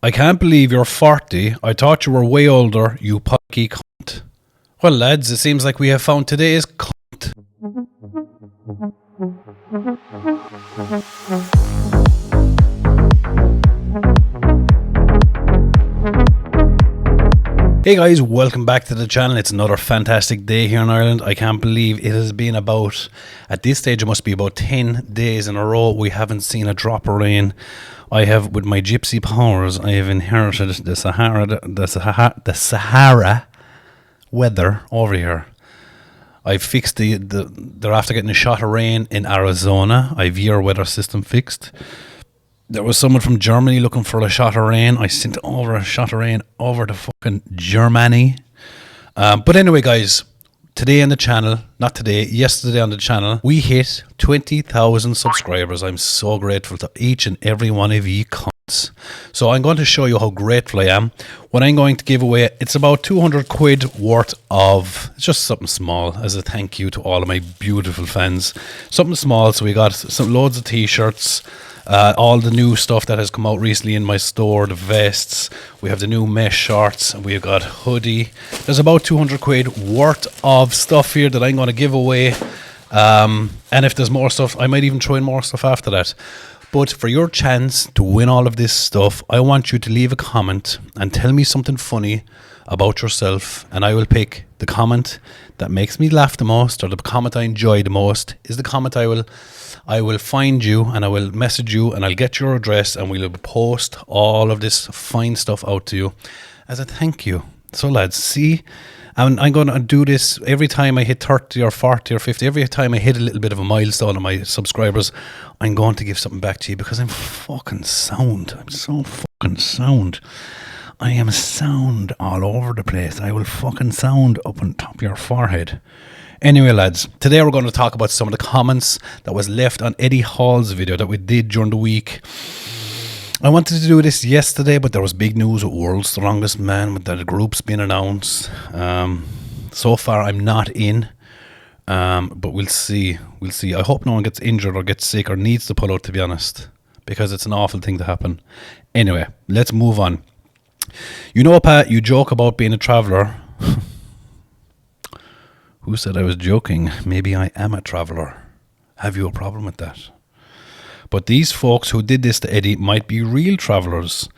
I can't believe you're 40. I thought you were way older, you pucky cunt. Well, lads, it seems like we have found today's cunt. Hey guys, welcome back to the channel. It's another fantastic day here in Ireland. I can't believe it has been about, at this stage it must be about 10 days in a row we haven't seen a drop of rain. I have, with my gypsy powers, I have inherited the Sahara weather over here. I've fixed they're after getting a shot of rain in Arizona. I've your weather system fixed. There was someone from Germany looking for a shot of rain. I sent over a shot of rain over to fucking Germany. But anyway, guys, today on the channel, not today, yesterday on the channel, we hit 20,000 subscribers. I'm so grateful to each and every one of you cunts. So I'm going to show you how grateful I am. What I'm going to give away, it's about 200 quid worth of, it's just something small as a thank you to all of my beautiful fans. Something small, so we got some loads of t-shirts. All the new stuff that has come out recently in my store, the vests, we have the new mesh shorts, and we've got hoodie. There's about 200 quid worth of stuff here that I'm going to give away. And if there's more stuff, I might even throw in more stuff after that. But for your chance to win all of this stuff, I want you to leave a comment and tell me something funny about yourself, and I will pick the comment that makes me laugh the most, or the comment I enjoy the most is the comment I will find you, and I will message you, and I'll get your address, and we'll post all of this fine stuff out to you as a thank you. So lads, see, and I'm going to do this every time I hit 30 or 40 or 50, every time I hit a little bit of a milestone of my subscribers, I'm going to give something back to you because I'm fucking sound. I'm so fucking sound. I am sound all over the place. I will fucking sound up on top of your forehead. Anyway, lads, today we're going to talk about some of the comments that was left on Eddie Hall's video that we did during the week. I wanted to do this yesterday, but there was big news with World's Strongest Man, with the group's been announced. So far, I'm not in, but we'll see. We'll see. I hope no one gets injured or gets sick or needs to pull out, to be honest, because it's an awful thing to happen. Anyway, let's move on. You know, Pat, you joke about being a traveller. Who said I was joking? Maybe I am a traveller. Have you a problem with that? But these folks who did this to Eddie might be real travellers,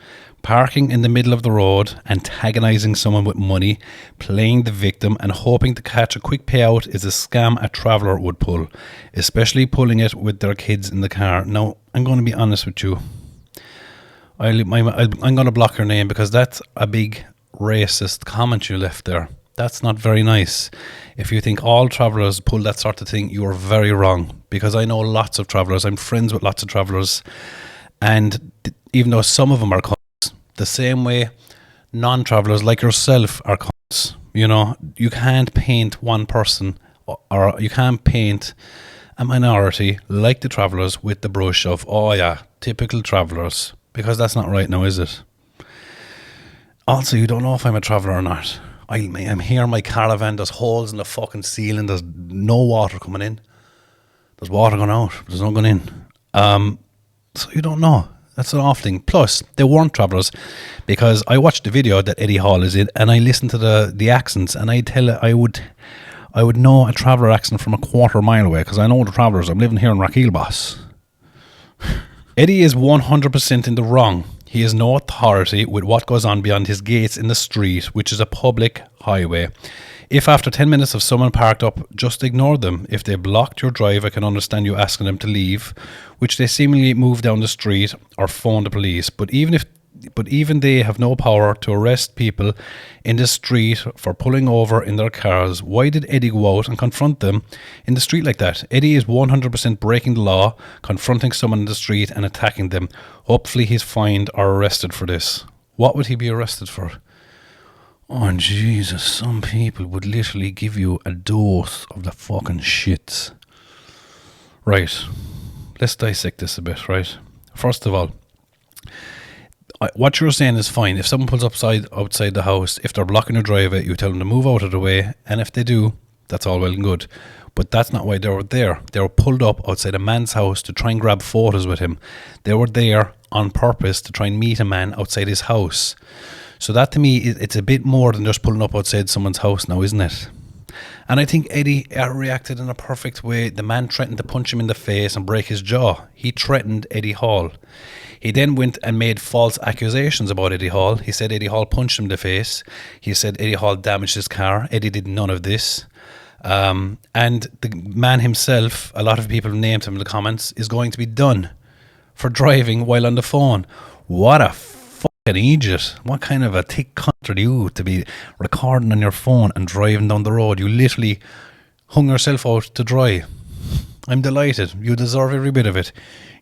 parking in the middle of the road, antagonising someone with money, playing the victim and hoping to catch a quick payout is a scam a traveller would pull, especially pulling it with their kids in the car. Now, I'm going to be honest with you. I'm going to block your name because that's a big racist comment you left there. That's not very nice. If you think all travellers pull that sort of thing, you are very wrong. Because I know lots of travellers. I'm friends with lots of travellers. And even though some of them are cunts, the same way non-travellers like yourself are cunts. You know, you can't paint one person, or you can't paint a minority like the travellers with the brush of, oh yeah, typical travellers. Because that's not right now, is it? Also, you don't know if I'm a traveller or not. I'm here in my caravan, there's holes in the fucking ceiling, there's no water coming in. There's water going out, but there's no going in. So you don't know. That's an awful thing. Plus, they weren't travellers, because I watched the video that Eddie Hall is in, and I listened to the accents, and I would know a traveller accent from a quarter mile away, because I know the travellers. I'm living here in Raquel, boss. Eddie is 100% in the wrong. He has no authority with what goes on beyond his gates in the street, which is a public highway. If after 10 minutes of someone parked up, just ignore them. If they blocked your drive, I can understand you asking them to leave, which they seemingly move down the street or phone the police. But even they have no power to arrest people in the street for pulling over in their cars. Why did Eddie go out and confront them in the street like that? Eddie is 100% breaking the law, confronting someone in the street and attacking them. Hopefully he's fined or arrested for this. What would he be arrested for? Oh Jesus, some people would literally give you a dose of the fucking shits. Right, let's dissect this a bit, right? First of all, what you're saying is fine. If someone pulls outside the house, if they're blocking your driveway, you tell them to move out of the way, and if they do, That's all well and good. But that's not why they were there. They were pulled up outside a man's house to try and grab photos with him. They were there on purpose to try and meet a man outside his house. So that to me, it's a bit more than just pulling up outside someone's house now, isn't it? And I think Eddie reacted in a perfect way. The man threatened to punch him in the face and break his jaw. He threatened Eddie Hall. He then went and made false accusations about Eddie Hall. He said Eddie Hall punched him in the face. He said Eddie Hall damaged his car. Eddie did none of this. And the man himself, a lot of people named him in the comments, is going to be done for driving while on the phone. What a fucking idiot. What kind of a thick cunt are you to be recording on your phone and driving down the road? You literally hung yourself out to dry. I'm delighted. You deserve every bit of it.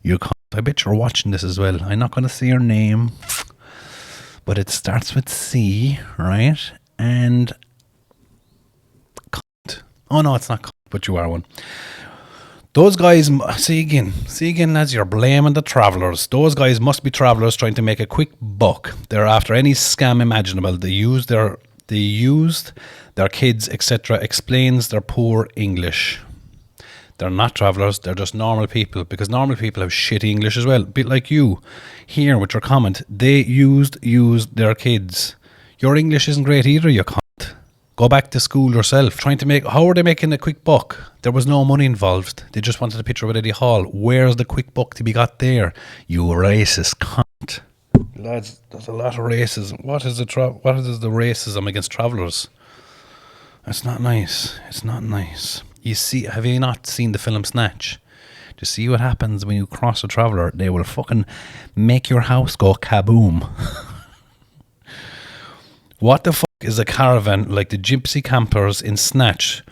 You cunt. I bet you're watching this as well. I'm not going to say your name, but it starts with C, right? And cunt. Oh no, it's not cunt, but you are one. Those guys, see again, lads, you're blaming the travellers. Those guys must be travellers trying to make a quick buck. They're after any scam imaginable. They used their kids, etc. Explains their poor English. They're not travellers, they're just normal people, because normal people have shitty English as well. A bit like you here with your comment. They used their kids. Your English isn't great either, you cunt. Go back to school yourself. How are they making a quick buck? There was no money involved. They just wanted a picture with Eddie Hall. Where's the quick buck to be got there? You racist cunt. Lads, there's a lot of racism. What is the racism against travellers? It's not nice. It's not nice. You see, have you not seen the film Snatch? Do you see what happens when you cross a traveller? They will fucking make your house go kaboom. What the fuck is a caravan like the gypsy campers in Snatch?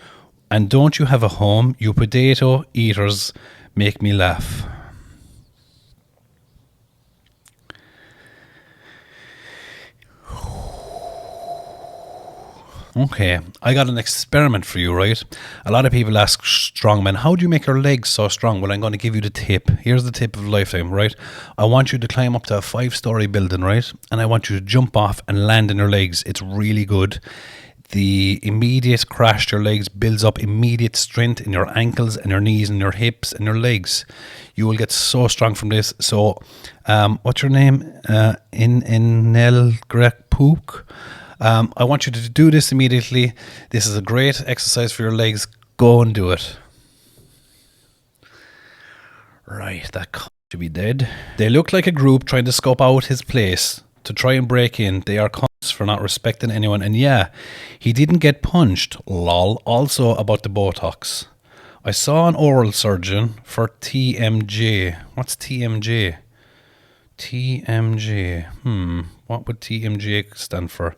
And don't you have a home? You potato eaters make me laugh. Okay, I got an experiment for you, right? A lot of people ask strongmen, how do you make your legs so strong? Well, I'm going to give you the tip. Here's the tip of a lifetime, right? I want you to climb up to a 5-story building, right? And I want you to jump off and land on your legs. It's really good. The immediate crash to your legs builds up immediate strength in your ankles and your knees and your hips and your legs. You will get so strong from this. So, what's your name? Nel Grek Pook. I want you to do this immediately. This is a great exercise for your legs. Go and do it. Right, that c*** should be dead. They look like a group trying to scope out his place to try and break in. They are cunts for not respecting anyone. And yeah, he didn't get punched. Lol. Also about the Botox. I saw an oral surgeon for TMJ. What's TMJ? TMJ. What would TMJ stand for?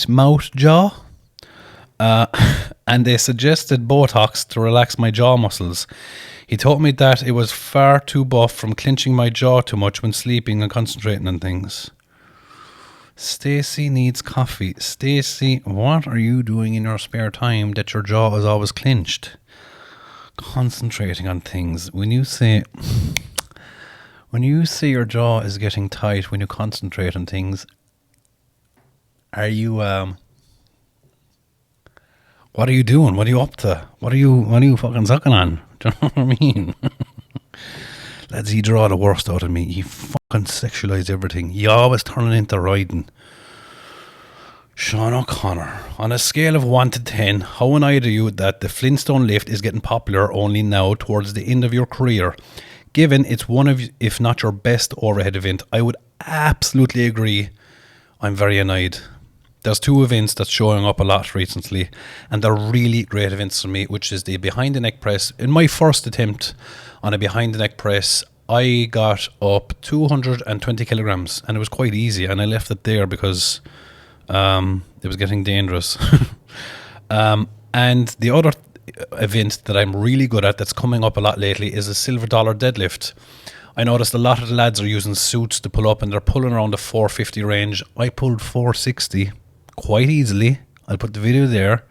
Mouth jaw. And they suggested Botox to relax my jaw muscles. He told me that it was far too buff from clenching my jaw too much when sleeping and concentrating on things. Stacey needs coffee. Stacey, what are you doing in your spare time that your jaw is always clenched? Concentrating on things. When you say your jaw is getting tight when you concentrate on things, are you what are you doing? What are you up to? What are you fucking sucking on? Do you know what I mean? Lads, you draw the worst out of me. You fucking sexualise everything. You always turn it into riding. Sean O'Connor, on a scale of 1 to 10, how annoyed are you that the Flintstone Lift is getting popular only now towards the end of your career? Given it's one of, if not your best overhead event, I would absolutely agree. I'm very annoyed. There's 2 events that's showing up a lot recently, and they're really great events for me, which is the behind the neck press. In my first attempt on a behind the neck press, I got up 220 kilograms, and it was quite easy, and I left it there because it was getting dangerous. And the other event that I'm really good at that's coming up a lot lately is a silver dollar deadlift. I noticed a lot of the lads are using suits to pull up, and they're pulling around the 450 range. I pulled 460 quite easily. I'll put the video there,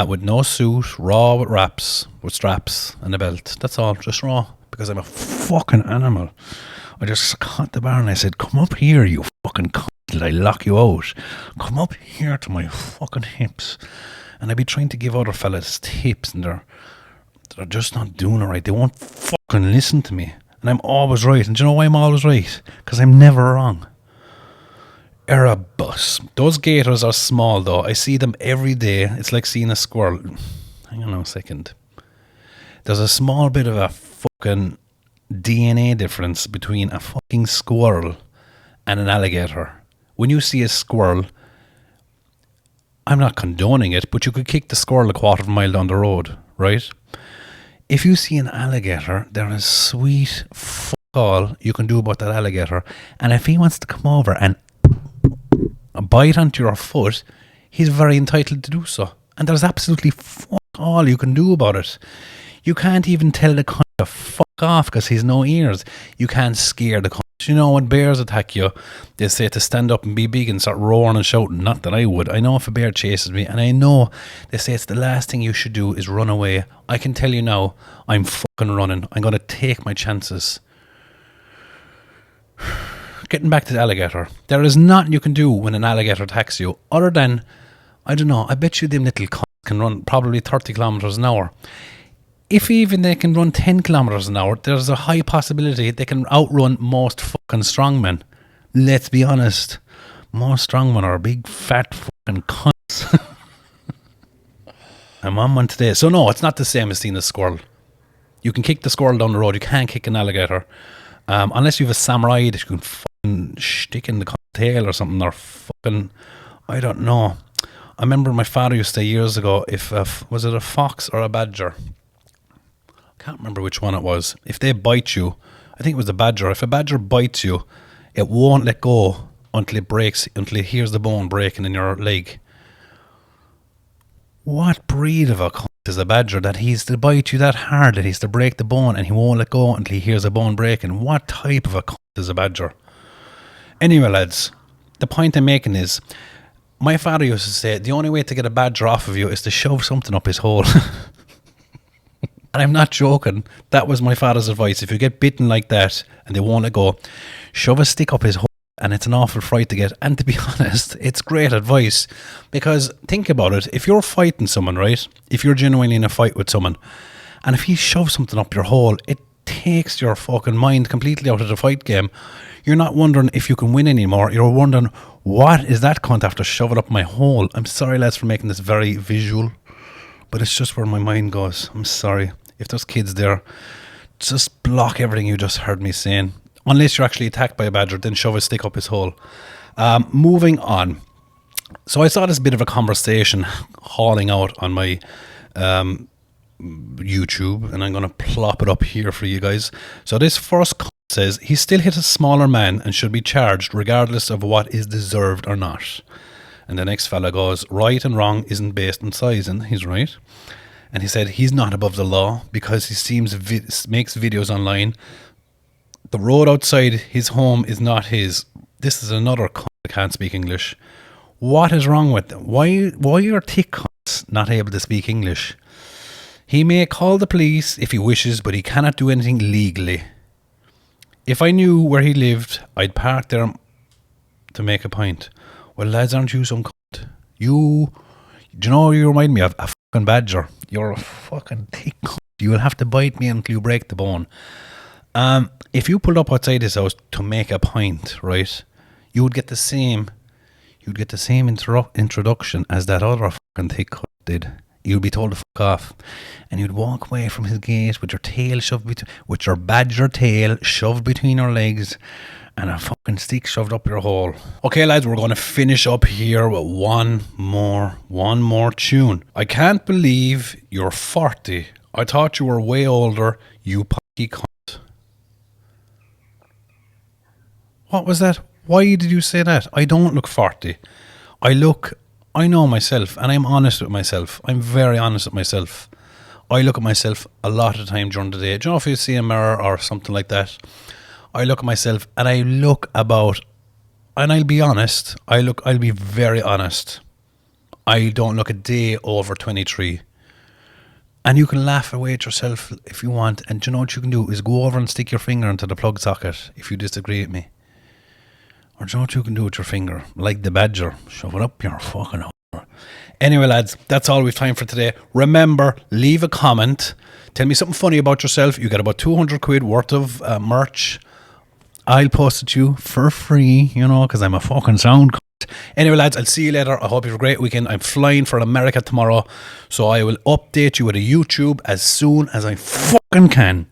with no suit, raw with straps and a belt. That's all, just raw, because I'm a fucking animal. I just caught the bar and I said, come up here, you fucking cunt, till I lock you out. Come up here to my fucking hips. And I'd be trying to give other fellas tips and they're just not doing it right. They won't fucking listen to me. And I'm always right. And do you know why I'm always right? Because I'm never wrong. Erebus. Those gators are small though. I see them every day. It's like seeing a squirrel. Hang on a second. There's a small bit of a fucking DNA difference between a fucking squirrel and an alligator. When you see a squirrel, I'm not condoning it, but you could kick the squirrel a quarter of a mile down the road, right? If you see an alligator, there is sweet fuck all you can do about that alligator. And if he wants to come over and bite onto your foot, he's very entitled to do so. And there's absolutely fuck all you can do about it. You can't even tell the cunt to fuck off because he's no ears. You can't scare the cunt. You know, when bears attack you, they say to stand up and be big and start roaring and shouting. Not that I would. I know if a bear chases me, and I know they say it's the last thing you should do is run away. I can tell you now, I'm fucking running. I'm going to take my chances. Getting back to the alligator, there is nothing you can do when an alligator attacks you other than, I don't know, I bet you them little cunts can run probably 30 kilometers an hour. If even they can run 10 kilometers an hour, there's a high possibility they can outrun most fucking strongmen. Let's be honest. Most strongmen are big, fat fucking cunts. I'm on one today. So no, it's not the same as seeing a squirrel. You can kick the squirrel down the road. You can't kick an alligator. Unless you have a samurai that you can fucking stick in the tail or something. Or fucking, I don't know. I remember my father used to say years ago, if was it a fox or a badger? Can't remember which one it was. If they bite you, I think it was the badger. If a badger bites you, it won't let go until it breaks, until it hears the bone breaking in your leg. What breed of a cunt is a badger that he's to bite you that hard that he's to break the bone and he won't let go until he hears a bone breaking? What type of a cunt is a badger? Anyway, lads, the point I'm making is, my father used to say the only way to get a badger off of you is to shove something up his hole. And I'm not joking. That was my father's advice. If you get bitten like that and they won't let go, shove a stick up his hole, and it's an awful fright to get. And to be honest, it's great advice. Because think about it. If you're fighting someone, right? If you're genuinely in a fight with someone, and if he shoves something up your hole, it takes your fucking mind completely out of the fight game. You're not wondering if you can win anymore. You're wondering, what is that cunt after shoving up my hole? I'm sorry, lads, for making this very visual. But it's just where my mind goes. I'm sorry. If there's kids there, just block everything you just heard me saying. Unless you're actually attacked by a badger, then shove a stick up his hole. Moving on. So I saw this bit of a conversation hauling out on my YouTube, and I'm going to plop it up here for you guys. So this first comment says, he still hit a smaller man and should be charged regardless of what is deserved or not. And the next fella goes, right and wrong isn't based on size, and he's right. And he said he's not above the law because he makes videos online. The road outside his home is not his. This is another cunt that can't speak English. What is wrong with them? Why are thick cunts not able to speak English? He may call the police if he wishes, but he cannot do anything legally. If I knew where he lived, I'd park there to make a point. Well, lads, aren't you some cunt? Do you know, you remind me of a fucking badger. You're a fucking thick cunt. You will have to bite me until you break the bone. If you pulled up outside his house to make a point, right, you would get the same introduction as that other fucking thick cunt did. You'd be told to fuck off, and you'd walk away from his gate with your tail shoved with your badger tail shoved between your legs, and a fucking stick shoved up your hole. Okay, lads, we're going to finish up here with one more tune. I can't believe you're 40. I thought you were way older, you pucky cunt. What was that? Why did you say that? I don't look 40. I know myself, and I'm honest with myself. I'm very honest with myself. I look at myself a lot of the time during the day. Do you know, if you see a mirror or something like that, I look at myself and I look about, and I'll be honest, I'll be very honest. I don't look a day over 23. And you can laugh away at yourself if you want. And do you know what you can do is go over and stick your finger into the plug socket if you disagree with me. Or do you know what you can do with your finger? Like the badger. Shove it up your fucking hole. Anyway, lads, that's all we've time for today. Remember, leave a comment. Tell me something funny about yourself. You get about 200 quid worth of merch. I'll post it to you for free, you know, because I'm a fucking sound cunt. Anyway, lads, I'll see you later. I hope you have a great weekend. I'm flying for America tomorrow, so I will update you with a YouTube as soon as I fucking can.